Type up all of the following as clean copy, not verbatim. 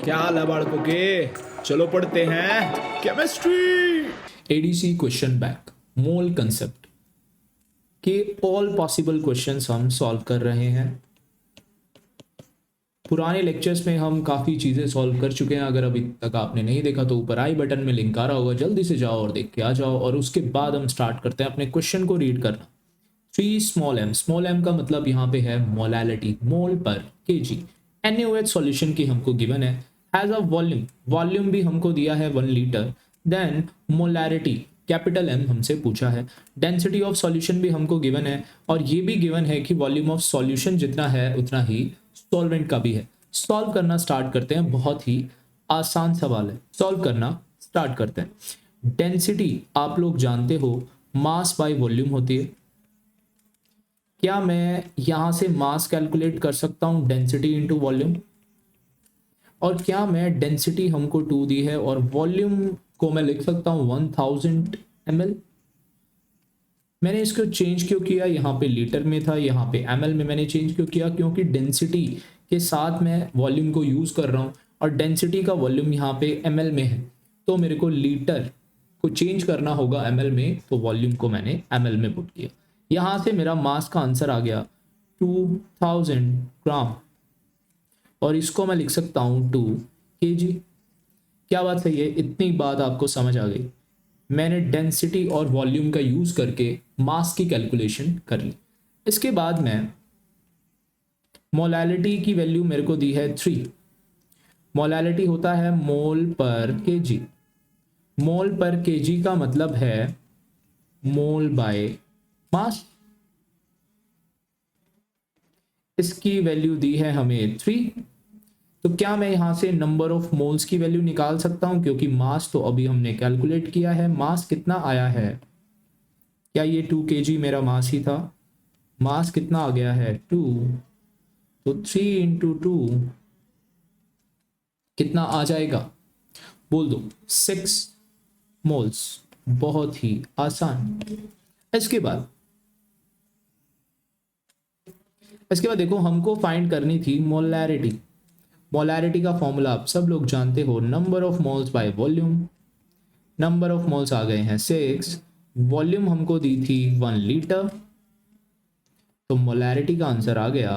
क्या हाल है बालकों के? चलो पढ़ते हैं केमिस्ट्री। एडीसी क्वेश्चन बैंक मोल कंसेप्ट के ऑल पॉसिबल क्वेश्चंस हम सॉल्व कर रहे हैं। पुराने लेक्चर्स में हम काफ़ी चीज़ें सॉल्व कर चुके हैं। अगर अभी तक आपने नहीं देखा तो ऊपर आई बटन में लिंक आ रहा होगा, जल्दी से जाओ और देख के आ जाओ। और उसके बाद हम स्टार्ट करते हैं अपने क्वेश्चन को रीड करना। 3 स्मॉल एम का मतलब यहाँ पे है मोलैलिटी, मोल पर केजी। NaOH सॉल्यूशन की हमको गिवन है। हैज अ वॉल्यूम, वॉल्यूम भी हमको दिया है 1 litre. Then molarity capital M हमसे पूछा है। डेंसिटी ऑफ सॉल्यूशन भी हमको गिवन है और ये भी गिवन है कि वॉल्यूम ऑफ सॉल्यूशन जितना है उतना ही सॉल्वेंट का भी है। सॉल्व करना स्टार्ट करते हैं, बहुत ही आसान सवाल है, सॉल्व करना स्टार्ट करते हैं। डेंसिटी आप लोग जानते हो मास बाय वॉल्यूम होती है। क्या मैं यहां से मास कैलकुलेट कर सकता हूं डेंसिटी इंटू वॉल्यूम? और क्या मैं डेंसिटी हमको 2 दी है और वॉल्यूम को मैं लिख सकता हूं 1000 ml? मैंने इसको चेंज क्यों किया? यहाँ पे लीटर में था, यहाँ पे ml में मैंने चेंज क्यों किया? क्योंकि डेंसिटी के साथ मैं वॉल्यूम को यूज कर रहा हूँ और डेंसिटी का वॉल्यूम यहाँ पे ml में है, तो मेरे को लीटर को चेंज करना होगा ml में, तो वॉल्यूम को मैंने ml में पुट किया। यहाँ से मेरा मास का आंसर आ गया 2000 ग्राम और इसको मैं लिख सकता हूँ 2 kg। क्या बात सही है? इतनी बात आपको समझ आ गई। मैंने डेंसिटी और वॉल्यूम का यूज करके मास की कैलकुलेशन कर ली। इसके बाद मैं मोलैलिटी की वैल्यू मेरे को दी है 3। मोलैलिटी होता है मोल पर केजी। मोल पर केजी का मतलब है मोल बाय मास। इसकी वैल्यू दी है हमें 3। तो क्या मैं यहां से नंबर ऑफ मोल्स की वैल्यू निकाल सकता हूं? क्योंकि मास तो अभी हमने कैलकुलेट किया है। मास कितना आया है? क्या ये 2 kg मेरा मास ही था? मास कितना आ गया है? 2। तो 3 इंटू 2 कितना आ जाएगा? बोल दो। 6 मोल्स। बहुत ही आसान। इसके बाद देखो, हमको फाइंड करनी थी मोलैरिटी। मोलैरिटी का फॉर्मूला आप सब लोग जानते हो, number of moles by volume. Number of moles आ गए हैं 6, वॉल्यूम हमको दी थी 1 लीटर, तो मोलैरिटी का आंसर आ गया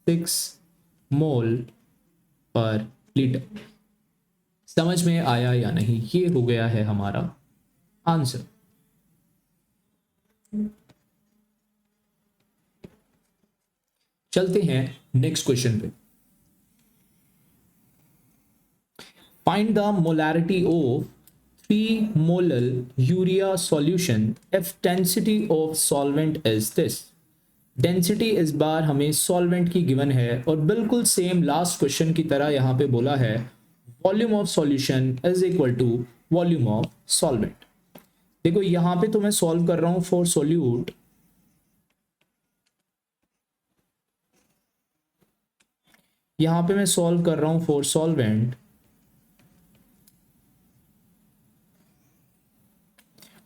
6 मोल पर लीटर। समझ में आया या नहीं? ये हो गया है हमारा आंसर। चलते हैं नेक्स्ट क्वेश्चन पे। Find the molarity of 3 molal urea solution if density of solvent is this. Density इस बार हमें सॉल्वेंट की गिवन है और बिल्कुल सेम लास्ट क्वेश्चन की तरह यहां पे बोला है volume of solution is equal to volume of solvent. देखो यहां पे तो मैं सॉल्व कर रहा हूं फॉर सोल्यूट, यहां पे मैं सॉल्व कर रहा हूं फॉर सॉल्वेंट,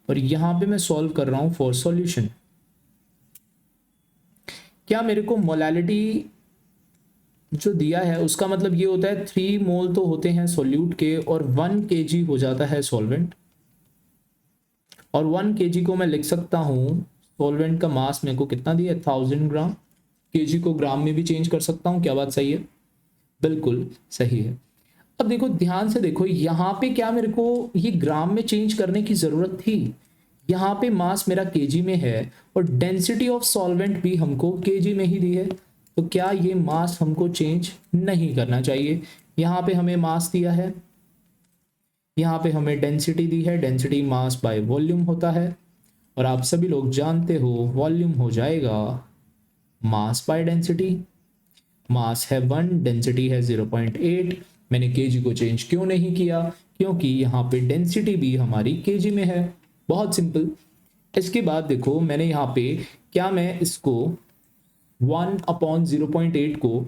और यहां पे मैं सॉल्व कर रहा हूं फॉर सॉल्यूशन। क्या मेरे को मोलैलिटी जो दिया है उसका मतलब ये होता है 3 मोल तो होते हैं सोल्यूट के और 1 kg हो जाता है सॉल्वेंट, और 1 kg को मैं लिख सकता हूं, सॉल्वेंट का मास मेरे को कितना दिया है 1000 ग्राम। केजी को ग्राम में भी चेंज कर सकता हूं। क्या बात सही है? बिल्कुल सही है। अब देखो ध्यान से देखो, यहाँ पे क्या मेरे को ये ग्राम में चेंज करने की जरूरत थी? यहाँ पे मास मेरा केजी में है और डेंसिटी ऑफ सॉल्वेंट भी हमको केजी में ही दी है, तो क्या ये मास हमको चेंज नहीं करना चाहिए? यहाँ पे हमें मास दिया है, यहाँ पे हमें डेंसिटी दी है। डेंसिटी मास बाय वॉल्यूम होता है और आप सभी लोग जानते हो वॉल्यूम हो जाएगा मास बाय डेंसिटी। मास है 1, डेंसिटी है 0.8। मैंने केजी को चेंज क्यों नहीं किया? क्योंकि यहाँ पे डेंसिटी भी हमारी केजी में है। बहुत सिंपल। इसके बाद देखो मैंने यहाँ पे, क्या मैं इसको 1/0.8 को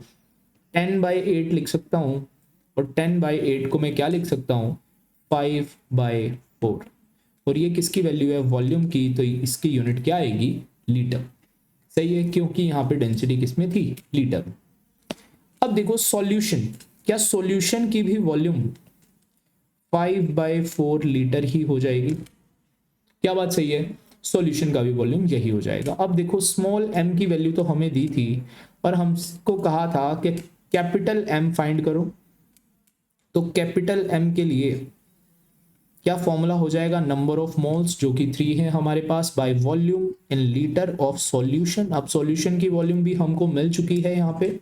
10/8 लिख सकता हूँ, और 10/8 को मैं क्या लिख सकता हूँ 5/4, और ये किसकी वैल्यू है? वॉल्यूम की, तो इसकी यूनिट क्या आएगी? लीटर। सही है, क्योंकि यहाँ पे डेंसिटी किसमें थी? लीटर। अब देखो सॉल्यूशन, क्या सॉल्यूशन की भी वॉल्यूम 5/4 लीटर ही हो जाएगी? क्या बात सही है? सॉल्यूशन का भी वॉल्यूम यही हो जाएगा। अब देखो स्मॉल m की वैल्यू तो हमें दी थी और हमको कहा था कि कैपिटल M फाइंड करो। तो कैपिटल M के लिए क्या फॉर्मूला हो जाएगा? नंबर ऑफ मोल्स जो कि 3 है हमारे पास by volume in litre of solution. अब सॉल्यूशन की वॉल्यूम भी हमको मिल चुकी है यहाँ पे,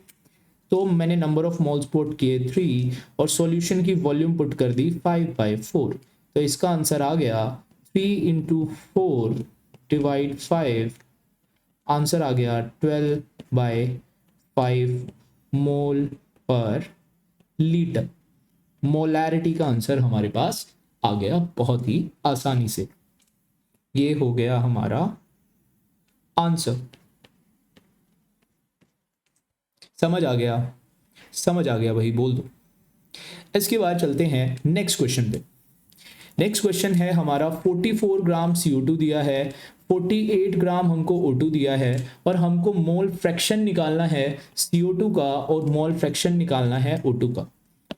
तो मैंने नंबर ऑफ मोल्स पुट किए 3 और सॉल्यूशन की वॉल्यूम पुट कर दी 5/4। तो इसका आंसर आ गया 3 × 4 डिवाइड 5, आंसर आ गया 12/5 मोल पर लीटर। मोलैरिटी का आंसर हमारे पास आ गया बहुत ही आसानी से। ये हो गया हमारा आंसर। समझ आ गया? समझ आ गया भाई, बोल दो। इसके बाद चलते हैं नेक्स्ट क्वेश्चन पे। नेक्स्ट क्वेश्चन है हमारा 44 ग्राम CO2 दिया है, 48 ग्राम हमको O2 दिया है और हमको मोल फ्रैक्शन निकालना है CO2 का और मोल फ्रैक्शन निकालना है O2 का।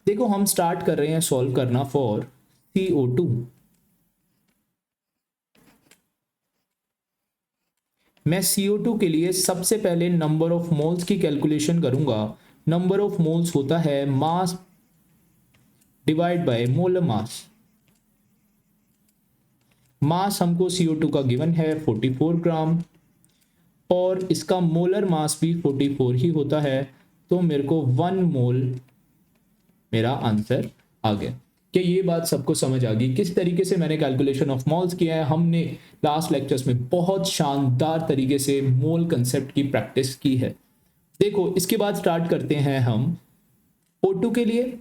देखो हम स्टार्ट कर रहे हैं सॉल्व करना फॉर CO2। मैं CO2 के लिए सबसे पहले नंबर ऑफ मोल्स की कैलकुलेशन करूंगा। नंबर ऑफ मोल्स होता है mass divide by molar mass. Mass हमको CO2 का गिवन है 44 ग्राम और इसका मोलर मास भी 44 ही होता है, तो मेरे को 1 मोल मेरा आंसर आ गया। क्या ये बात सबको समझ आ गई किस तरीके से मैंने कैलकुलेशन ऑफ मोल्स किया है? हमने लास्ट लेक्चर्स में बहुत शानदार तरीके से मोल कंसेप्ट की प्रैक्टिस की है। देखो इसके बाद स्टार्ट करते हैं हम O2 के लिए।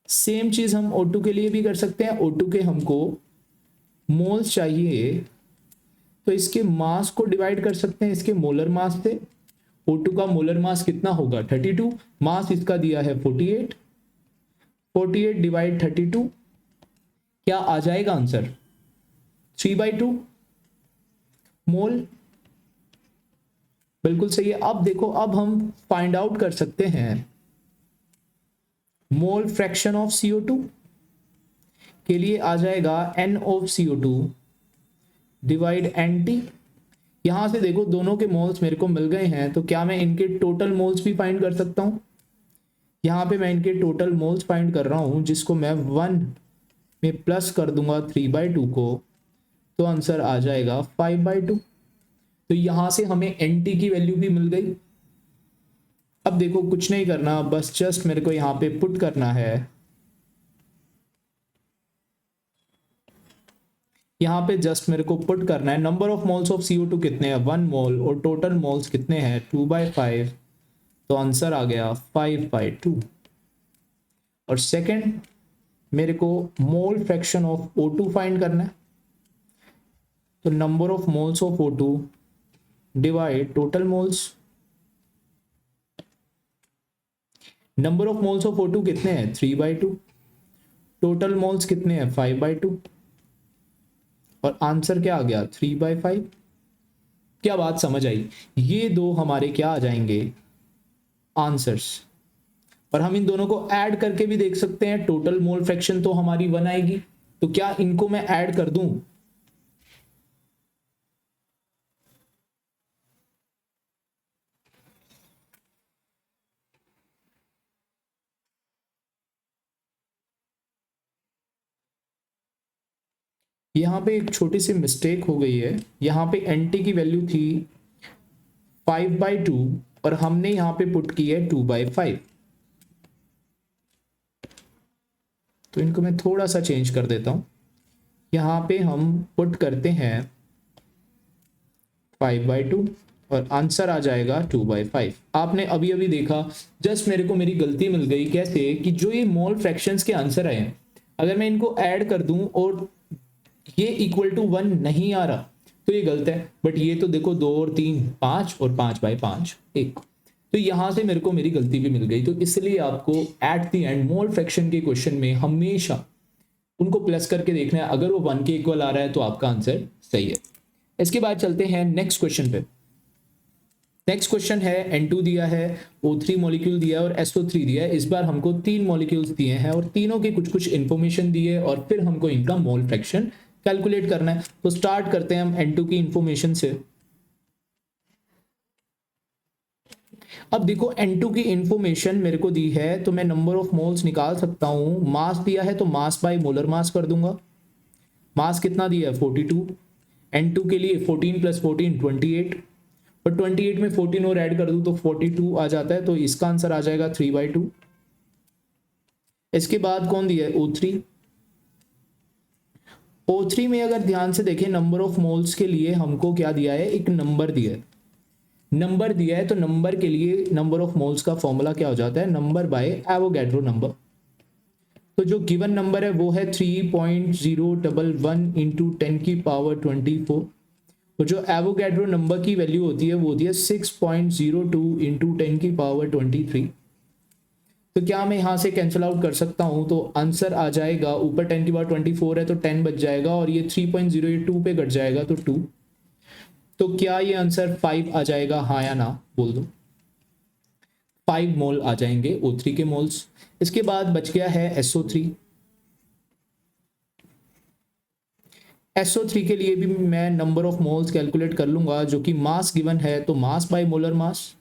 सेम चीज हम O2 के लिए भी कर सकते हैं। O2 के हमको मोल्स चाहिए तो इसके मास को डिवाइड कर सकते हैं इसके मोलर मास से। O2 का मोलर मास कितना होगा? 32। मास इसका दिया है 48। 48 डिवाइड 32 क्या आ जाएगा आंसर? 3/2 मोल। बिल्कुल सही है। अब देखो अब हम फाइंड आउट कर सकते हैं मोल फ्रैक्शन ऑफ CO2 के लिए आ जाएगा N of CO2 divide NT। यहां से देखो दोनों के मोल्स मेरे को मिल गए हैं, तो क्या मैं इनके टोटल मोल्स भी फाइंड कर सकता हूं? यहां पे मैं इनके टोटल मोल्स फाइंड कर रहा हूं जिसको मैं 1 में प्लस कर दूंगा 3/2 को, तो आंसर आ जाएगा 5/2। तो यहां से हमें NT की वैल्यू भी मिल गई। अब देखो कुछ नहीं करना, बस जस्ट मेरे को यहां पे पुट करना है। यहां पे जस्ट मेरे को पुट करना है number of moles of CO2 कितने हैं? 1 मोल और टोटल मोल्स कितने हैं? 2/5। तो आंसर आ गया 5/2। और सेकंड मेरे को mole fraction of O2 find करना है, तो number of moles of O2 divide total moles. Number of moles of O2 कितने हैं? 3/2। टोटल मोल्स कितने हैं? 5/2 और आंसर क्या आ गया? 3/5। क्या बात समझ आई? ये दो हमारे क्या आ जाएंगे? आंसर्स। और हम इन दोनों को ऐड करके भी देख सकते हैं। टोटल मोल फ्रैक्शन तो हमारी 1 आएगी, तो क्या इनको मैं ऐड कर दूं? यहां पे एक छोटी सी मिस्टेक हो गई है। यहां पे NT की वैल्यू थी 5/2 और हमने यहां पे पुट की है 2/5। तो इनको मैं थोड़ा सा चेंज कर देता हूं। यहां पे हम पुट करते हैं 5/2 और आंसर आ जाएगा 2/5। आपने अभी अभी देखा, जस्ट मेरे को मेरी गलती मिल गई। कैसे कि जो ये मोल फ्रैक्शंस के आंसर आए हैं, अगर मैं इनको ऐड कर दूं और ये इक्वल टू 1 नहीं आ रहा तो ये गलत है। बट ये तो देखो 2 और 3 5 और 5/5 1, तो यहां से मेरे को मेरी गलती भी मिल गई। तो इसलिए आपको at the end mole fraction के क्वेश्चन में हमेशा उनको प्लस करके देखना है। अगर वो 1 के इक्वल आ रहा है तो आपका आंसर सही है। इसके बाद चलते हैं नेक्स्ट क्वेश्चन पे। नेक्स्ट क्वेश्चन है N2 दिया है, O3 मॉलिक्यूल दिया है और SO3 दिया है। इस बार हमको 3 मॉलिक्यूल्स दिए हैं और तीनों के कुछ कुछ इन्फॉर्मेशन दी है और फिर हमको इनका मोल फ्रैक्शन कैलकुलेट करना है। तो स्टार्ट करते हैं हम N2 की इंफॉर्मेशन से। अब देखो N2 की इंफॉर्मेशन मेरे को दी है तो मैं नंबर ऑफ मोल्स निकाल सकता हूं। मास दिया है तो मास बाय मोलर मास कर दूंगा। मास कितना दिया है 42। N2 के लिए 14 प्लस 14 28 और 28 में 14 और ऐड कर दूं तो 42 आ जाता है। तो इसका आंसर आ जाएगा 3/2। इसके बाद कौन दिया है O3। O3 में अगर ध्यान से देखें नंबर ऑफ मोल्स के लिए हमको क्या दिया है, एक नंबर दिया है। नंबर दिया है तो नंबर के लिए नंबर ऑफ मोल्स का फॉर्मूला क्या हो जाता है, नंबर बाय एवोगैड्रो नंबर। तो जो गिवन नंबर है वो है 3.011 इंटू 10⁻24 और जो एवोगैड्रो नंबर की वैल्यू होती है वो होती है 6.02 इंटू 10⁻23। तो क्या मैं यहाँ से कैंसिल आउट कर सकता हूँ, तो आंसर आ जाएगा, ऊपर 10⁻24 है तो 10 बच जाएगा और ये 3.0 ये 2 पे कट जाएगा तो 2। तो क्या ये आंसर 5 आ जाएगा, हाँ या ना बोल दो। 5 मोल आ जाएंगे O3 के मोल्स। इसके बाद बच गया है SO3। SO3 के लिए भी मैं नंबर ऑफ मोल्स कैलकुलेट कर लूंगा, जो कि मास गिवन है तो मास बाय मोलर मास।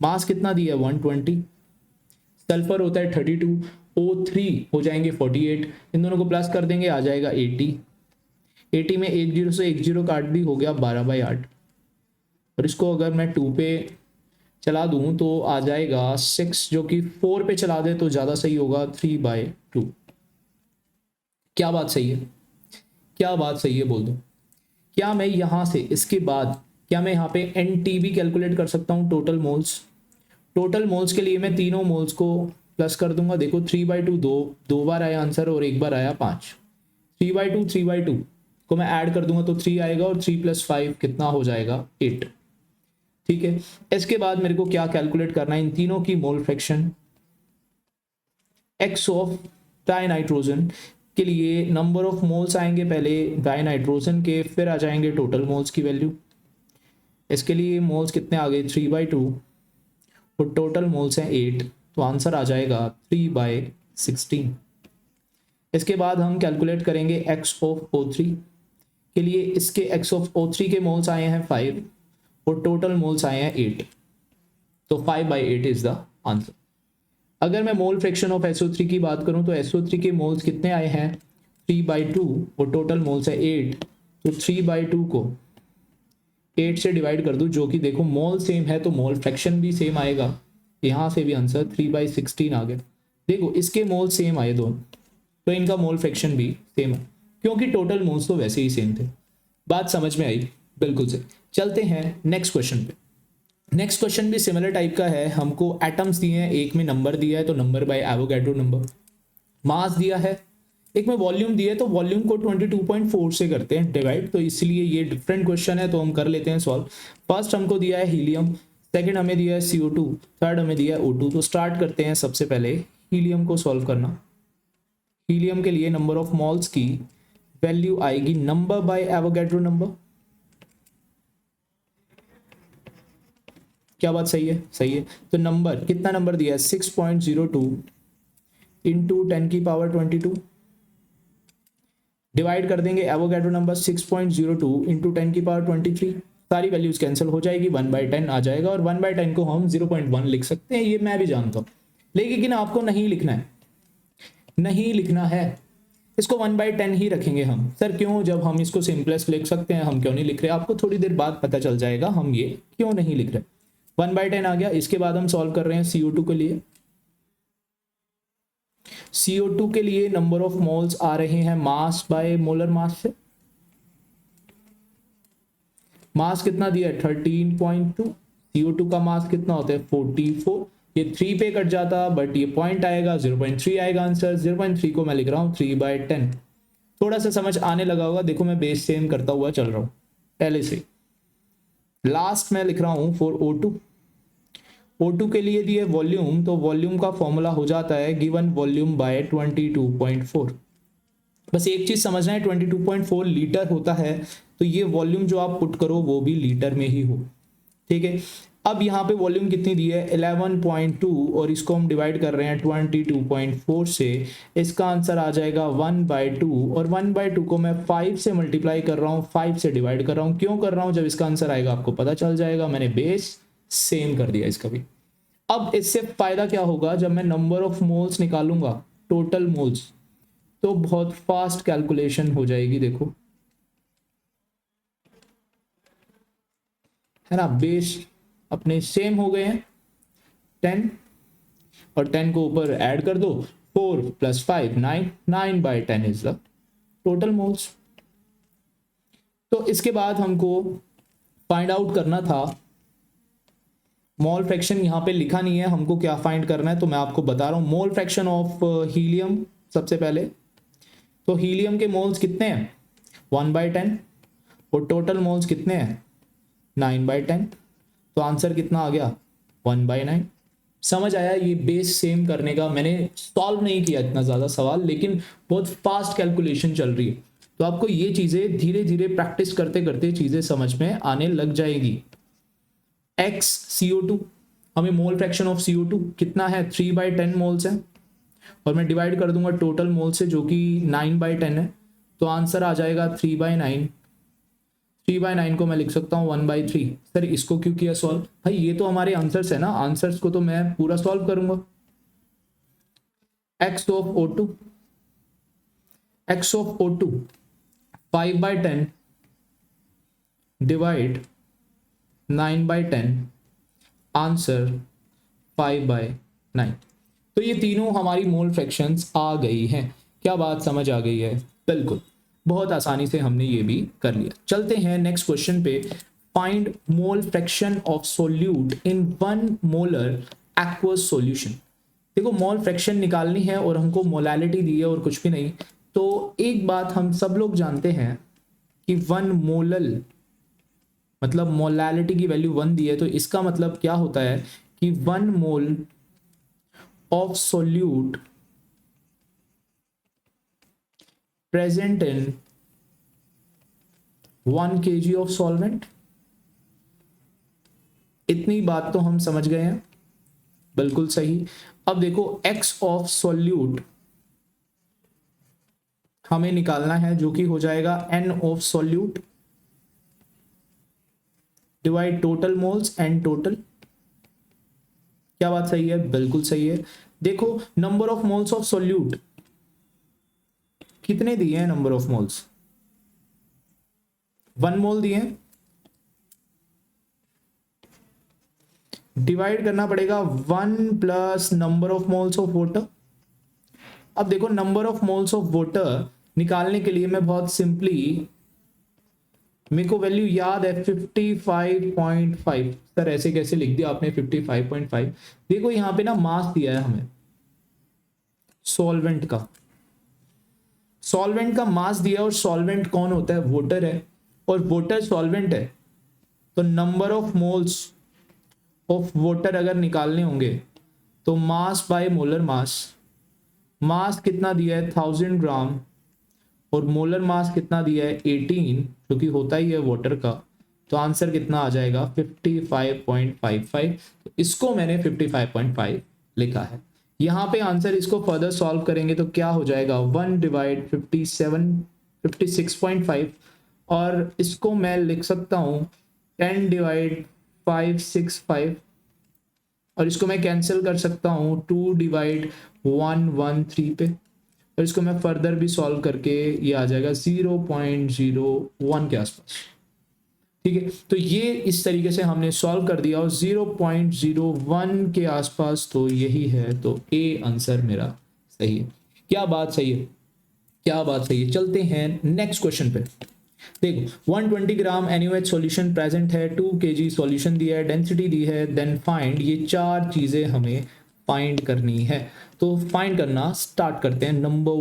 मास कितना दिया है 120। सल्फर होता है 32, O3 हो जाएंगे 48, इन दोनों को प्लस कर देंगे आ जाएगा 80। 80 में 10 से 10 काट भी हो गया 12/8 और इसको अगर मैं 2 पे चला दूं तो आ जाएगा 6, जो कि 4 पे चला दे तो ज़्यादा सही होगा 3/2। क्या बात सही है, क्या बात सही है बोल दो। क्या मैं यहाँ से इसके बाद क्या मैं यहाँ पे NT कैलकुलेट कर सकता हूँ, टोटल मोल्स। टोटल मोल्स के लिए मैं तीनों मोल्स को प्लस कर दूंगा। देखो 3/2 दो बार आया आंसर और एक बार आया 5। 3/2 को मैं ऐड कर दूंगा तो 3 आएगा और 3 + 5 कितना हो जाएगा 8। ठीक है, इसके बाद मेरे को क्या कैलकुलेट करना है, इन तीनों की mole fraction. X of dinitrogen के लिए नंबर ऑफ मोल्स आएंगे पहले डाइनाइट्रोजन के, फिर आ जाएंगे टोटल मोल्स की वैल्यू। इसके लिए मोल्स कितने आ गए 3/2 और टोटल मोल्स हैं 8, तो आंसर आ जाएगा 3/16। इसके बाद हम कैलकुलेट करेंगे एक्स ऑफ O3 के लिए। इसके एक्स ऑफ O3 के मोल्स आए हैं 5 और टोटल मोल्स आए हैं 8, तो 5/8 इज द आंसर। अगर मैं मोल फ्रैक्शन ऑफ SO3 की बात करूं तो SO3 के मोल्स कितने आए हैं 3/2 और टोटल मोल्स है 8, तो 3/2 को 8 से डिवाइड कर दूं, जो कि देखो मोल सेम है तो मोल फ्रैक्शन भी सेम आएगा। यहाँ से भी आंसर 3/16 आ गया। देखो इसके मोल सेम आए दोनों, तो इनका मोल फ्रैक्शन भी सेम है क्योंकि टोटल मोल्स तो वैसे ही सेम थे। बात समझ में आई, बिल्कुल से। चलते हैं नेक्स्ट क्वेश्चन पे। नेक्स्ट क्वेश्चन भी सिमिलर टाइप का है। हमको एटम्स दिए हैं, एक में नंबर दिया है तो नंबर बाय एवोगैड्रो नंबर। मास दिया है, एक में वॉल्यूम दिया है तो वॉल्यूम को 22.4 से करते हैं डिवाइड, तो इसलिए ये डिफरेंट क्वेश्चन है तो हम कर लेते हैं सॉल्व। फर्स्ट हमको दिया है हीलियम, सेकंड हमें दिया है CO2, थर्ड हमें दिया है O2। तो स्टार्ट करते हैं सबसे पहले हीलियम को सॉल्व करना। हीलियम के लिए नंबर ऑफ मॉल्स की वैल्यू आएगी नंबर बाय एवोगैड्रो नंबर। क्या बात सही है, सही है। तो नंबर कितना नंबर दिया है 6.02 इंटू 10⁻22 डिवाइड कर देंगे एवोगैड्रो नंबर 6.02 इंटू 10⁻23। सारी वैल्यूज कैंसिल हो जाएगी, 1/10 आ जाएगा और 1/10 को हम 0.1 लिख सकते हैं, ये मैं भी जानता हूँ। लेकिन आपको नहीं लिखना है, नहीं लिखना है, इसको 1/10 ही रखेंगे हम। सर क्यों, जब हम इसको सिंपलेस्ट लिख सकते हैं हम क्यों नहीं लिख रहे, आपको थोड़ी देर बाद पता चल जाएगा हम ये क्यों नहीं लिख रहे। 1/10 आ गया। इसके बाद हम सॉल्व कर रहे हैं CO2 के लिए। CO2 के लिए नंबर ऑफ मोल्स आ रहे हैं मास बाय मोलर मास से। मास कितना दिया है 13.2, CO2 का मास कितना होता है 44। ये 3 पे कट जाता बट ये पॉइंट आएगा 0.3 आएगा आंसर। 0.3 को मैं लिख रहा हूँ 3/10। थोड़ा सा समझ आने लगा होगा, देखो मैं बेस सेम करता हुआ चल रहा हूँ पहले से। लास्ट में लिख रहा हूँ फॉर O2। O2 के लिए दिए वॉल्यूम, तो वॉल्यूम का फॉर्मूला हो जाता है गिवन वॉल्यूम बाय 22.4। बस एक चीज समझना है 22.4 लीटर होता है, तो ये वॉल्यूम जो आप पुट करो वो भी लीटर में ही हो। ठीक है, अब यहाँ पे वॉल्यूम कितनी दी है 11.2 और इसको हम डिवाइड कर रहे हैं 22.4 से, इसका आंसर आ जाएगा 1/2 और 1/2 को मैं 5 से मल्टीप्लाई कर रहा हूँ, 5 से डिवाइड कर रहा हूँ। क्यों कर रहा हूँ, जब इसका आंसर आएगा आपको पता चल जाएगा। मैंने बेस सेम कर दिया इसका भी। अब इससे फायदा क्या होगा, जब मैं नंबर ऑफ मोल्स निकालूंगा, टोटल मोल्स, तो बहुत फास्ट कैलकुलेशन हो जाएगी। देखो है ना, बेस अपने सेम हो गए हैं 10 और 10 को ऊपर ऐड कर दो, 4 + 5 9, 9/10 इज द टोटल मोल्स। तो इसके बाद हमको फाइंड आउट करना था मोल फ्रैक्शन। यहाँ पे लिखा नहीं है हमको क्या फाइंड करना है, तो मैं आपको बता रहा हूँ। मोल फ्रैक्शन ऑफ हीलियम सबसे पहले, तो हीलियम के मोल्स कितने हैं 1/10 और टोटल मोल्स कितने हैं 9/10, तो आंसर कितना आ गया 1/9। समझ आया ये बेस सेम करने का। मैंने सॉल्व नहीं किया इतना ज़्यादा सवाल, लेकिन बहुत फास्ट कैलकुलेशन चल रही है, तो आपको ये चीज़ें धीरे धीरे प्रैक्टिस करते करते चीज़ें समझ में आने लग जाएगी। एक्स CO2, हमें मोल फ्रैक्शन ऑफ CO2 कितना है 3/10 मोल्स है, और मैं डिवाइड कर दूंगा टोटल मोल से जो कि 9/10 है, तो आंसर आ जाएगा 3/9। 3/9 को मैं लिख सकता हूँ 1/3। सर इसको क्यों किया सॉल्व, भाई ये तो हमारे आंसर्स है ना, आंसर्स को तो मैं पूरा सॉल्व करूंगा। x of O2, x of O2 5/10 divide 9/10, answer 5/9। तो ये तीनों हमारी मोल फ्रैक्शंस आ गई हैं। क्या बात समझ आ गई है, बिल्कुल बहुत आसानी से हमने ये भी कर लिया। चलते हैं नेक्स्ट क्वेश्चन पे। Find mole fraction of solute in 1 molar aqueous solution. देखो मोल फ्रैक्शन निकालनी है और हमको मोलालिटी दी है और कुछ भी नहीं। तो एक बात हम सब लोग जानते हैं कि 1 मोलल मतलब मोलालिटी की वैल्यू 1 दी है, तो इसका मतलब क्या होता है कि 1 mole of solute present in 1 kg of solvent. इतनी बात तो हम समझ गए हैं, बिल्कुल सही। अब देखो x ऑफ सोल्यूट हमें निकालना है, जो कि हो जाएगा n of solute divide total moles and total. क्या बात सही है, बिल्कुल सही है। देखो number of moles of solute कितने दिए हैं, नंबर ऑफ मोल्स 1 मोल दिए हैं, डिवाइड करना पड़ेगा 1 plus number of moles of water. अब देखो number of moles of water निकालने के लिए मैं बहुत सिंपली, मेरे को वैल्यू याद है 55.5। सर ऐसे कैसे लिख दिया आपने 55.5, देखो यहां पे ना मास दिया है हमें सॉल्वेंट का, सॉल्वेंट का मास दिया, और सॉल्वेंट कौन होता है, वाटर है, और वाटर सॉल्वेंट है। तो number of moles of water अगर निकालने होंगे तो मास बाय मोलर मास, मास कितना दिया है 1000 ग्राम और मोलर मास कितना दिया है 18, जो कि होता ही है वाटर का। तो आंसर कितना आ जाएगा 55.55। तो इसको मैंने 55.5 लिखा है। यहाँ पे आंसर इसको फर्दर सॉल्व करेंगे तो क्या हो जाएगा 1/56.5, और इसको मैं लिख सकता हूँ 10/565, और इसको मैं कैंसिल कर सकता हूँ 2/113 पे, और इसको मैं फर्दर भी सॉल्व करके ये आ जाएगा 0.01 के आसपास। ठीक है, तो ये इस तरीके से हमने सॉल्व कर दिया, और 0.01 के आसपास तो यही है, तो ए आंसर मेरा सही है। क्या बात सही है, क्या बात सही है। चलते हैं नेक्स्ट क्वेश्चन पे। देखो 120 ग्राम NaOH सॉल्यूशन प्रेजेंट है, 2 kg सॉल्यूशन दिया है, डेंसिटी दी है, देन फाइंड, ये 4 चीजें हमें फाइंड करनी है। तो फाइंड करना स्टार्ट करते हैं। नंबर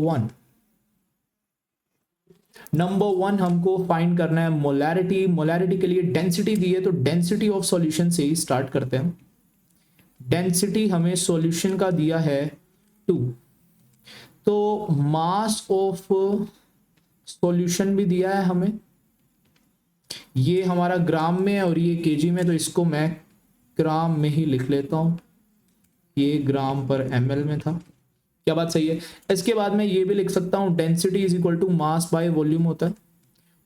वन हमको फाइंड करना है मोलैरिटी। मोलैरिटी के लिए डेंसिटी दी है, तो डेंसिटी ऑफ सॉल्यूशन से ही स्टार्ट करते हैं। डेंसिटी हमें सॉल्यूशन का दिया है 2, तो मास ऑफ सॉल्यूशन भी दिया है हमें, ये हमारा ग्राम में और ये केजी में, तो इसको मैं ग्राम में ही लिख लेता हूँ, ये ग्राम पर ml में था। क्या बात सही है? इसके बाद मैं ये भी लिख सकता हूँ density is equal to mass by volume होता है,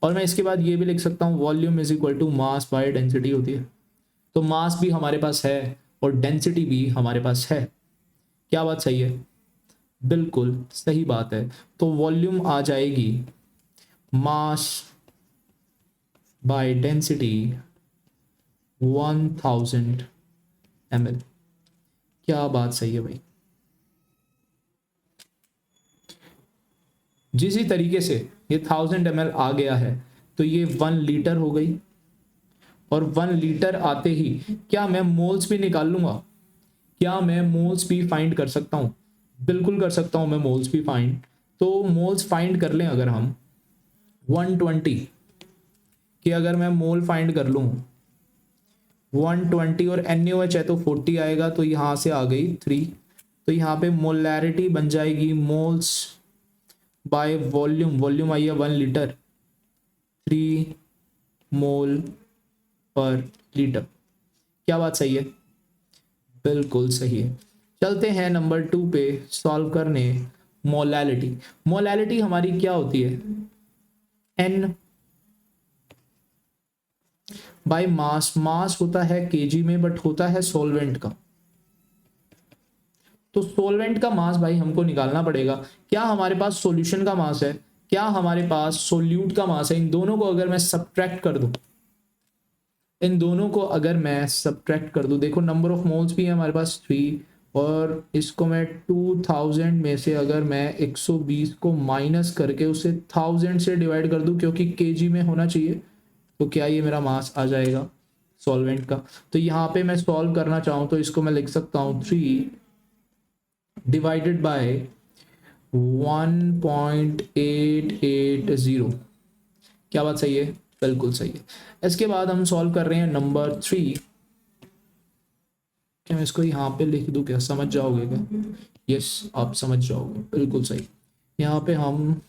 और मैं इसके बाद ये भी लिख सकता हूँ volume is equal to mass by density होती है। तो मास भी हमारे पास है और डेंसिटी भी हमारे पास है। क्या बात सही है? बिल्कुल सही बात है। तो वॉल्यूम आ जाएगी मास बाय डेंसिटी 1000 ml। क्या बात सही है भाई? जिस ही तरीके से ये 1000 ml आ गया है तो ये 1 लीटर हो गई, और 1 लीटर आते ही क्या मैं मोल्स भी निकाल लूंगा? क्या मैं मोल्स भी फाइंड कर सकता हूं? बिल्कुल कर सकता हूं मैं मोल्स भी फाइंड। तो मोल्स फाइंड कर लें अगर हम 120 कि अगर मैं मोल फाइंड कर लूं 120 और NaOH है तो 40 आएगा, तो यहां से आ गई 3। तो यहाँ पे मोलैरिटी बन जाएगी मोल्स बाय वॉल्यूम, वॉल्यूम आई है 1 लीटर, 3 मोल पर लीटर। क्या बात सही है? बिल्कुल सही है। चलते हैं नंबर 2 पे सॉल्व करने मोलैलिटी। मोलैलिटी हमारी क्या होती है? N by mass. मास होता है केजी में बट होता है सॉल्वेंट का। तो सॉल्वेंट का मास भाई हमको निकालना पड़ेगा। क्या हमारे पास सॉल्यूशन का मास है, क्या हमारे पास सोल्यूट का मास है? इन दोनों को अगर मैं सब्ट्रैक्ट कर दूं, इन दोनों को अगर मैं सब्ट्रैक्ट कर दूं, देखो नंबर ऑफ मोल्स भी है हमारे पास 3, और इसको मैं 2000 में से अगर मैं 120 को माइनस करके उसे 1000 से डिवाइड कर दूं, क्योंकि केजी में होना चाहिए, तो क्या ये मेरा मास आ जाएगा सॉल्वेंट का? तो यहाँ पे मैं सॉल्व करना चाहूँ तो इसको मैं लिख सकता हूँ 3 डिवाइडेड बाय 1.880। क्या बात सही है? बिल्कुल सही है। इसके बाद हम सॉल्व कर रहे हैं नंबर 3। क्या मैं इसको यहाँ पे लिख दूं? क्या समझ जाओगे क्या? यस, आप समझ जाओगे, बिल्कुल सही। यहाँ पे हम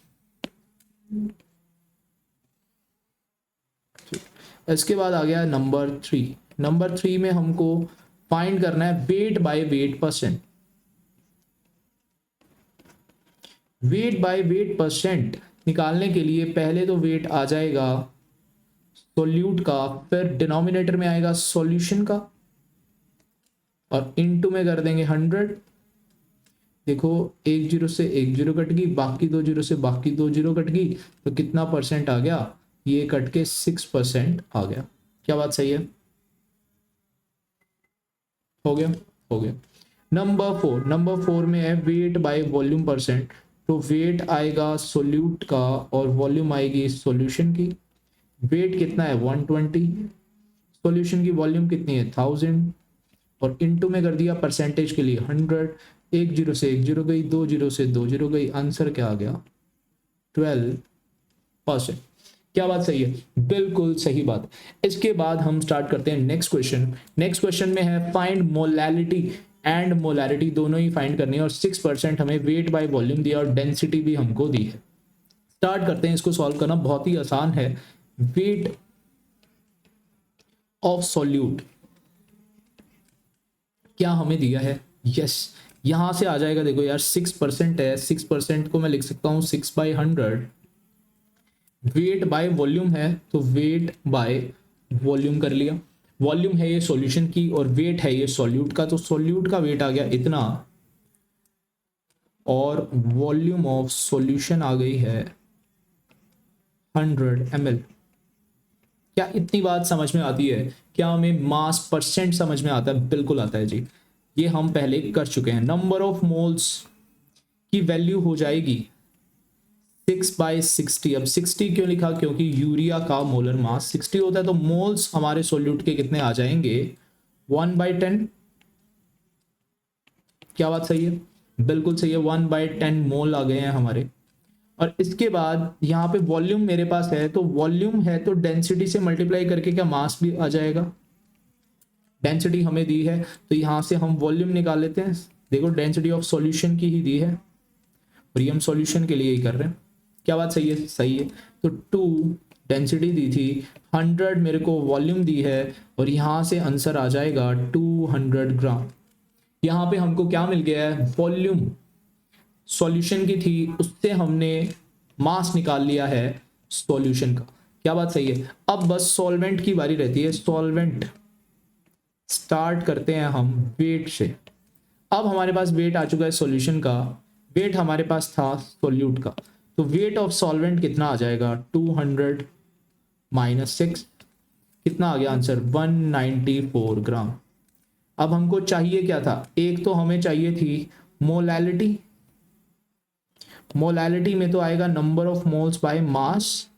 इसके बाद आ गया नंबर 3। नंबर 3 में हमको फाइंड करना है weight by weight percent. Weight by weight percent निकालने के लिए पहले तो वेट आ जाएगा सोल्यूट का, फिर डिनोमिनेटर में आएगा सॉल्यूशन का, और इनटू में कर देंगे 100। देखो एक जीरो से एक जीरो कट गई, बाकी 2 जीरो से बाकी 2 जीरो कट गई, तो कितना परसेंट आ गया? ये कट के 6% आ गया। क्या बात सही है? हो गया, हो गया। नंबर 4 में है वेट बाय वॉल्यूम परसेंट। तो वेट आएगा सोल्यूट का और वॉल्यूम आएगी सॉल्यूशन की। वेट कितना है? 120। सॉल्यूशन की वॉल्यूम कितनी है? 1000, और इनटू में कर दिया परसेंटेज के लिए 100। एक जीरो से एक जीरो गई, 2 जीरो से 2 जीरो गई, आंसर क्या आ गया? 12%। क्या बात सही है? बिल्कुल सही बात। इसके बाद हम स्टार्ट करते हैं नेक्स्ट क्वेश्चन। नेक्स्ट क्वेश्चन में है फाइंड मोलैलिटी एंड मोलैरिटी, दोनों ही फाइंड करनी है, और 6% हमें वेट बाय वॉल्यूम दिया और डेंसिटी भी हमको दी है। स्टार्ट करते हैं इसको सॉल्व करना, बहुत ही आसान है। वेट ऑफ सॉल्यूट क्या हमें दिया है? यस, यहां से आ जाएगा। देखो यार 6% है, 6% को मैं लिख सकता हूं 6/100। वेट बाय वॉल्यूम है तो वेट बाय वॉल्यूम कर लिया। वॉल्यूम है ये सॉल्यूशन की और वेट है ये सॉल्यूट का, तो सॉल्यूट का वेट आ गया इतना, और वॉल्यूम ऑफ सॉल्यूशन आ गई है 100 ml। क्या इतनी बात समझ में आती है? क्या हमें मास परसेंट समझ में आता है? बिल्कुल आता है जी, ये हम पहले कर चुके हैं। नंबर ऑफ मोल्स की वैल्यू हो जाएगी 6/60। अब 60 क्यों लिखा? क्योंकि यूरिया का मोलर मास 60 होता है, तो मोल्स हमारे सोल्यूट के कितने आ जाएंगे? 1/10। क्या बात सही है? बिल्कुल सही है, 1/10 मोल आ गए हैं हमारे। और इसके बाद यहाँ पे वॉल्यूम मेरे पास है, तो वॉल्यूम है तो डेंसिटी से मल्टीप्लाई करके क्या मास भी आ जाएगा? डेंसिटी हमें दी है तो यहाँ से हम वॉल्यूम निकाल लेते हैं। देखो डेंसिटी ऑफ सॉल्यूशन की ही दी है, और ये हम सॉल्यूशन के लिए ही कर रहे हैं। क्या बात सही है? सही है। तो 2 डेंसिटी दी थी 100, मेरे को वॉल्यूम दी है और यहाँ से आंसर आ जाएगा 200 ग्राम। यहाँ पे हमको क्या मिल गया है, वॉल्यूम सॉल्यूशन की थी, उससे हमने मास निकाल लिया है सॉल्यूशन का। क्या बात सही है? अब बस सॉल्वेंट की बारी रहती है। सॉल्वेंट स्टार्ट करते हैं हम वेट से। अब हमारे पास वेट आ चुका है सॉल्यूशन का, वेट हमारे पास था सोल्यूट का, तो वेट ऑफ सॉल्वेंट कितना आ जाएगा, 200 माइनस 6, कितना आ गया आंसर, 194 ग्राम। अब हमको चाहिए क्या था, एक तो हमें चाहिए थी मोलैलिटी। मोलैलिटी में तो आएगा number of moles by mass,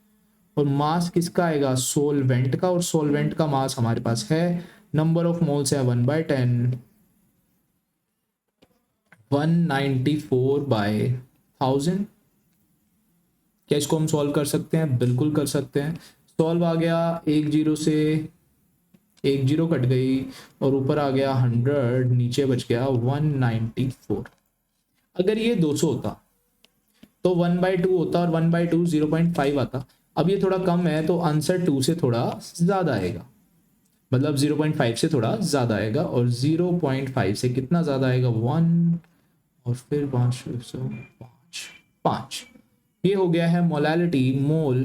और मास किसका आएगा, सोलवेंट का, और सोलवेंट का मास हमारे पास है, नंबर ऑफ मोल्स है 1/10, 194/1000। क्या इसको हम सॉल्व कर सकते हैं, बिल्कुल कर सकते हैं। सॉल्व आ गया, एक जीरो से एक जीरो कट गई और ऊपर आ गया 100, नीचे बच गया 194। अगर ये 200 होता तो 1/2 होता और 1/2 0.5 आता। अब ये थोड़ा कम है तो आंसर 2 से थोड़ा ज़्यादा आएगा, मतलब 0.5 से थोड़ा ज़्यादा आएगा, और 0.5 से कितना ज़्यादा आएगा, 1, और फिर 5। ये हो गया है मोलैलिटी, मोल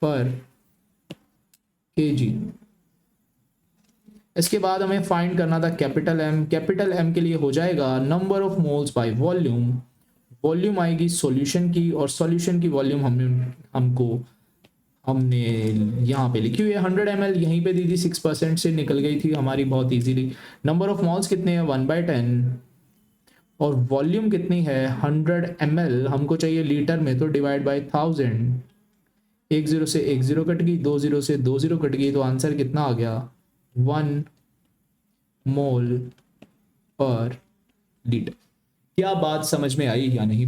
पर केजी। इसके बाद हमें फाइंड करना था कैपिटल एम। कैपिटल एम के लिए हो जाएगा number of moles by volume. Volume आएगी सॉल्यूशन की, और सॉल्यूशन की वॉल्यूम हमने यहाँ पे लिखी हुई है 100 ml, यहीं पे दी थी, 6% से निकल गई थी हमारी बहुत इजीली। नंबर ऑफ मोल्स कितने हैं, 1/10, और वॉल्यूम कितनी है 100 ml, हमको चाहिए लीटर में, तो डिवाइड बाय 1000। एक जीरो से एक जीरो कट गई, 2 जीरो से 2 जीरो कट गई, तो आंसर कितना आ गया, 1 मोल पर लीटर। क्या बात समझ में आई या नहीं?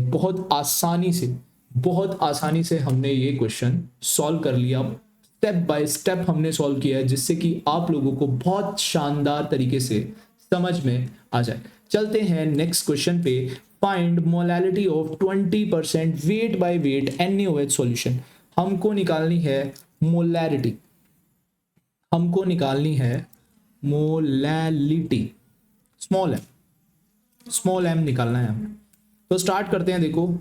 बहुत आसानी से हमने ये क्वेश्चन सॉल्व कर लिया, स्टेप बाय स्टेप हमने सॉल्व किया है, जिससे कि आप लोगों को बहुत शानदार तरीके से समझ में आ जाए। चलते हैं नेक्स्ट क्वेश्चन पे। Find molality of 20% weight by weight NaOH solution. हमको निकालनी है मोलैलिटी, हमको निकालनी है मोलैलिटी, स्मॉल एम निकालना है हमें। तो स्टार्ट करते हैं। देखो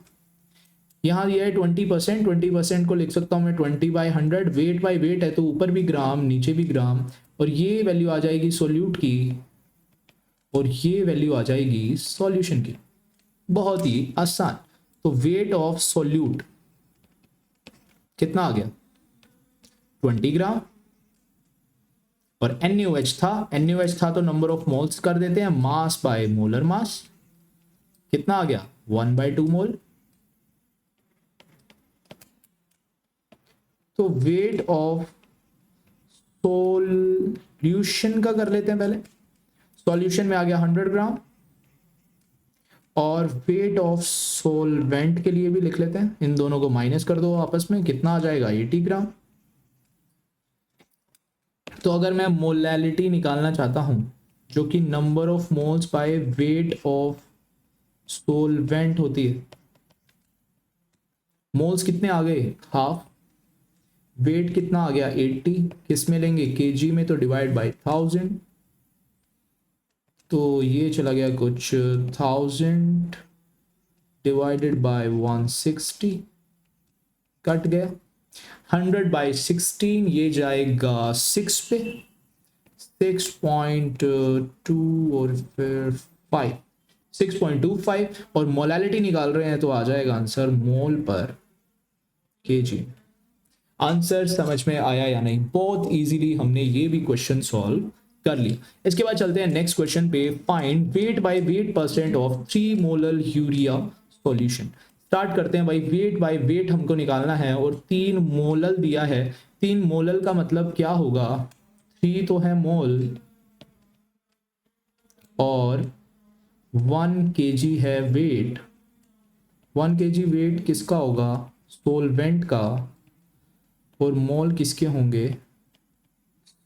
यहाँ ये है 20%, 20% को लिख सकता हूँ मैं 20/100, वेट बाय वेट है तो ऊपर भी ग्राम नीचे भी ग्राम, और ये वैल्यू आ जाएगी सोल्यूट की, और ये वैल्यू आ जाएगी सॉल्यूशन की। बहुत ही आसान। तो वेट ऑफ सोल्यूट कितना आ गया, 20 ग्राम, और NaOH था तो नंबर ऑफ मोल्स कर देते हैं, मास बाय मोलर मास कितना आ गया, 1/2 मोल। तो वेट ऑफ सॉल्यूशन का कर लेते हैं पहले। सॉल्यूशन में आ गया 100 ग्राम, और वेट ऑफ सोलवेंट के लिए भी लिख लेते हैं, इन दोनों को माइनस कर दो आपस में, कितना आ जाएगा 80 ग्राम। तो अगर मैं मोलैलिटी निकालना चाहता हूं, जो कि number of moles by weight of solvent होती है, मोल्स कितने आ गए, हाफ, वेट कितना आ गया 80, किस में लेंगे, केजी में, तो डिवाइड बाय 1000, तो ये चला गया कुछ 1000 डिवाइडेड बाय 160, कट गया 100/16, ये जाएगा 6 पे, 6.2 और फिर 5, 6.25, और मोलैलिटी निकाल रहे हैं तो आ जाएगा आंसर मोल पर केजी। आंसर समझ में आया या नहीं? बहुत इजीली हमने ये भी क्वेश्चन सॉल्व कर लिया। इसके बाद चलते हैं नेक्स्ट क्वेश्चन पे। Find weight by weight percent of 3 molar urea solution. Start करते हैं भाई, वेट बाय वेट हमको निकालना है, और 3 मोलल दिया है। 3 मोलल का मतलब क्या होगा, 3 तो है मोल, और 1 केजी है वेट। 1 केजी वेट किसका होगा, सोलवेंट का, और मोल किसके होंगे,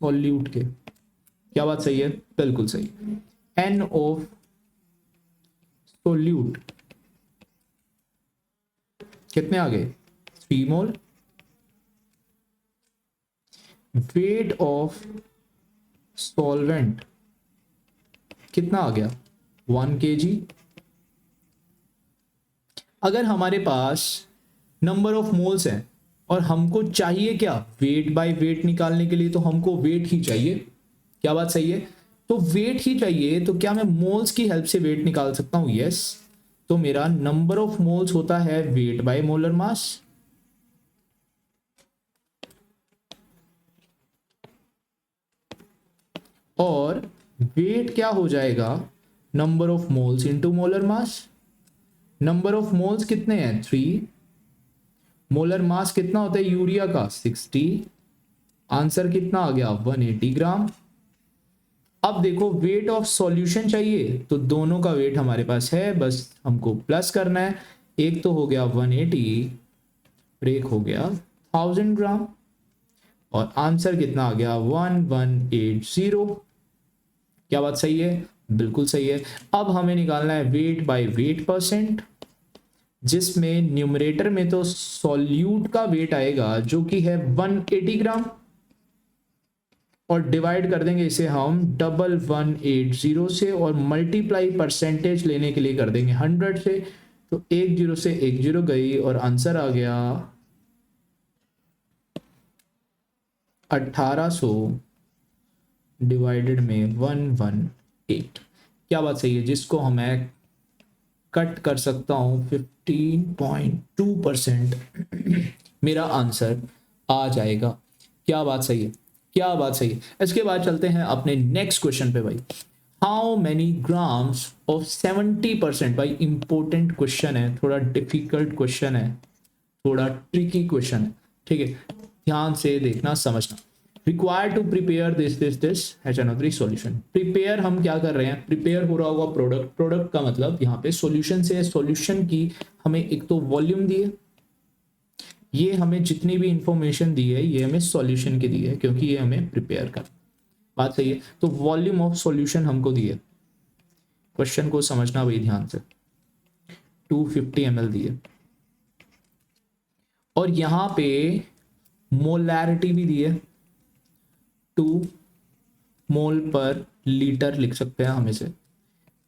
सॉल्यूट के। क्या बात सही है? बिल्कुल सही। N ऑफ सोल्यूट कितने आ गए, 3 मोल, वेट ऑफ सॉल्वेंट कितना आ गया 1 kg। अगर हमारे पास नंबर ऑफ मोल्स हैं और हमको चाहिए क्या वेट बाय वेट निकालने के लिए, तो हमको वेट ही चाहिए। क्या बात सही है? तो वेट ही चाहिए, तो क्या मैं मोल्स की हेल्प से वेट निकाल सकता हूं? यस। तो मेरा नंबर ऑफ मोल्स होता है वेट बाय मोलर मास, और वेट क्या हो जाएगा number of moles into molar mass. Number of moles कितने हैं 3, मोलर मास कितना होता है यूरिया का 60, आंसर कितना आ गया 180 ग्राम। अब देखो वेट ऑफ सॉल्यूशन चाहिए, तो दोनों का वेट हमारे पास है, बस हमको प्लस करना है। एक तो हो गया 180 और एक हो गया 1000 ग्राम, और आंसर कितना आ गया 1180। क्या बात सही है? बिल्कुल सही है। अब हमें निकालना है वेट बाय वेट परसेंट, जिसमें न्यूमरेटर में तो सॉल्यूट का वेट आएगा जो कि है 180 ग्राम, और डिवाइड कर देंगे इसे हम 1180 से, और मल्टीप्लाई परसेंटेज लेने के लिए कर देंगे 100 से। तो 10 से 10 गई और आंसर आ गया 1800 डिवाइडेड में 118। क्या बात सही है? जिसको हमें कट कर सकता हूं 15.2%, मेरा आंसर आ जाएगा। क्या बात सही है? क्या बात सही है? इसके बाद चलते हैं अपने नेक्स्ट क्वेश्चन पे भाई। हाउ मैनी ग्राम्स ऑफ 70%, भाई इंपॉर्टेंट क्वेश्चन है, थोड़ा डिफिकल्ट क्वेश्चन है, थोड़ा ट्रिकी क्वेश्चन है, ठीक है? ध्यान से देखना समझना। Required to prepare this HNO3 solution. Prepare हम क्या कर रहे हैं? प्रिपेयर हो रहा होगा प्रोडक्ट। प्रोडक्ट का मतलब यहाँ पे सॉल्यूशन से, सॉल्यूशन की हमें एक तो वॉल्यूम दी है, ये हमें जितनी भी इंफॉर्मेशन दी है ये हमें सॉल्यूशन की दी है, क्योंकि ये हमें प्रिपेयर कर। बात सही है? तो वॉल्यूम ऑफ सॉल्यूशन हमको दी है। क्वेश्चन को समझना भाई ध्यान से। 250 ml दी है, और यहां पे मोलैरिटी भी दी है, 2 मोल पर लीटर लिख सकते हैं हम इसे।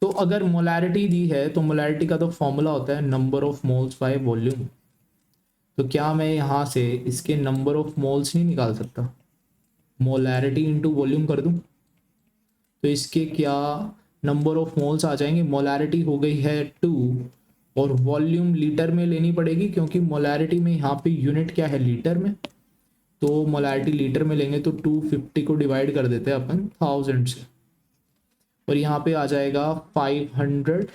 तो अगर मोलैरिटी दी है तो मोलैरिटी का तो फॉर्मूला होता है number of moles by volume. तो क्या मैं यहां से इसके नंबर ऑफ मोल्स नहीं निकाल सकता? मोलैरिटी इंटू वॉल्यूम कर दूं तो इसके क्या नंबर ऑफ मोल्स आ जाएंगे। मोलैरिटी हो गई है 2, और वॉल्यूम लीटर में लेनी पड़ेगी, क्योंकि मोलैरिटी में यहाँ पे यूनिट क्या है लीटर में। तो मोलैरिटी लीटर में लेंगे तो 250 को डिवाइड कर देते हैं अपन 1000 से, और यहाँ पे आ जाएगा 500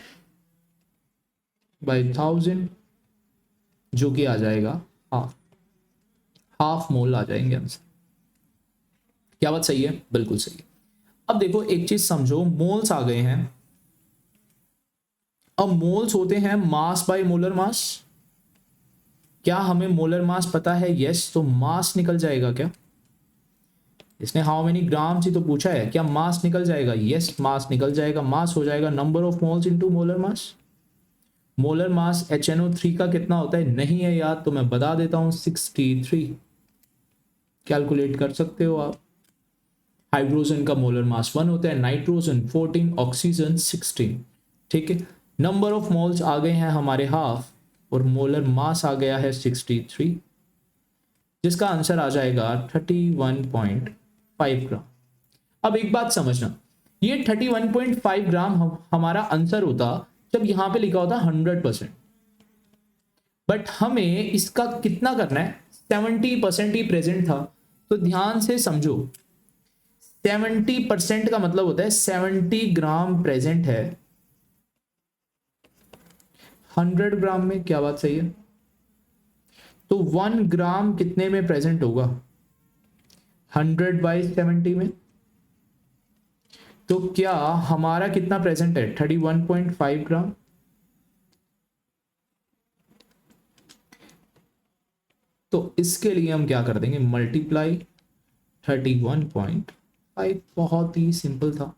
बाई 1000, जो कि आ जाएगा हाफ। हाफ मोल आ जाएंगे आंसर। क्या बात सही है? बिल्कुल सही है। अब देखो एक चीज समझो, मोल्स आ गए हैं। अब मोल्स होते हैं मास बाय मोलर मास। क्या हमें मोलर मास पता है? यस। तो मास निकल जाएगा क्या? इसने हाउ मेनी ग्राम्स ही तो पूछा है, क्या मास निकल जाएगा? यस, मास निकल जाएगा। मास हो जाएगा number of moles into molar mass. Molar mass HNO3 का कितना होता है नहीं है याद, तो मैं बता देता हूं 63। कैलकुलेट कर सकते हो आप। हाइड्रोजन का मोलर मास 1 होता है, नाइट्रोजन 14, ऑक्सीजन 16। ठीक है, नंबर ऑफ मोल्स आ गए हैं हमारे हाफ, और मोलर मास आ गया है 63, जिसका आंसर आ जाएगा 31.5 ग्राम। अब एक बात समझना, ये 31.5 ग्राम हमारा आंसर होता जब यहां पे लिखा होता 100%, बट हमें इसका कितना करना है 70% ही प्रेजेंट था। तो ध्यान से समझो, 70% का मतलब होता है 70 ग्राम प्रेजेंट है 100 ग्राम में। क्या बात सही है? तो 1 ग्राम कितने में प्रेजेंट होगा 100/70 में। तो क्या हमारा कितना प्रेजेंट है 31.5 ग्राम। तो इसके लिए हम क्या कर देंगे मल्टीप्लाई 31.5। बहुत ही सिंपल था,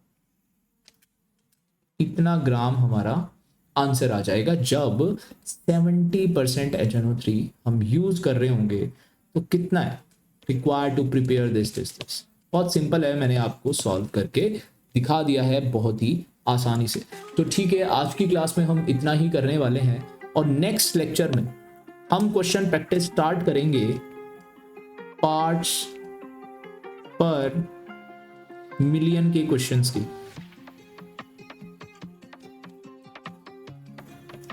इतना ग्राम हमारा आंसर आ जाएगा जब 70% HNO3 हम यूज कर रहे होंगे। तो कितना है रिक्वायर्ड टू प्रिपेयर दिस। बहुत सिंपल है, मैंने आपको सॉल्व करके दिखा दिया है बहुत ही आसानी से। तो ठीक है, आज की क्लास में हम इतना ही करने वाले हैं और नेक्स्ट लेक्चर में हम क्वेश्चन प्रैक्टिस स्टार्ट करेंगे पार्ट्स पर मिलियन के क्वेश्चंस की।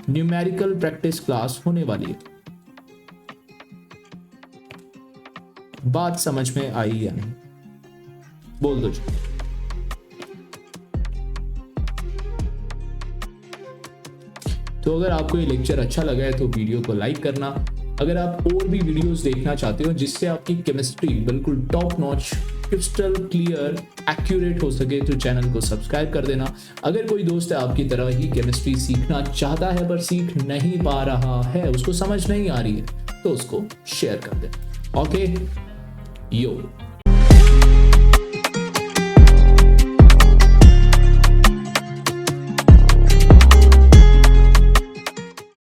न्यूमेरिकल प्रैक्टिस क्लास होने वाली है। बात समझ में आई या नहीं? बोल दो जी। तो अगर आपको ये लेक्चर अच्छा लगा है तो वीडियो को लाइक करना। अगर आप और भी वीडियोस देखना चाहते हो जिससे आपकी केमिस्ट्री बिल्कुल top notch, crystal clear, accurate हो सके तो चैनल को सब्सक्राइब कर देना। अगर कोई दोस्त है आपकी तरह ही केमिस्ट्री सीखना चाहता है पर सीख नहीं पा रहा है, उसको समझ नहीं आ रही है, तो उसको शेयर कर देना। ओके यो।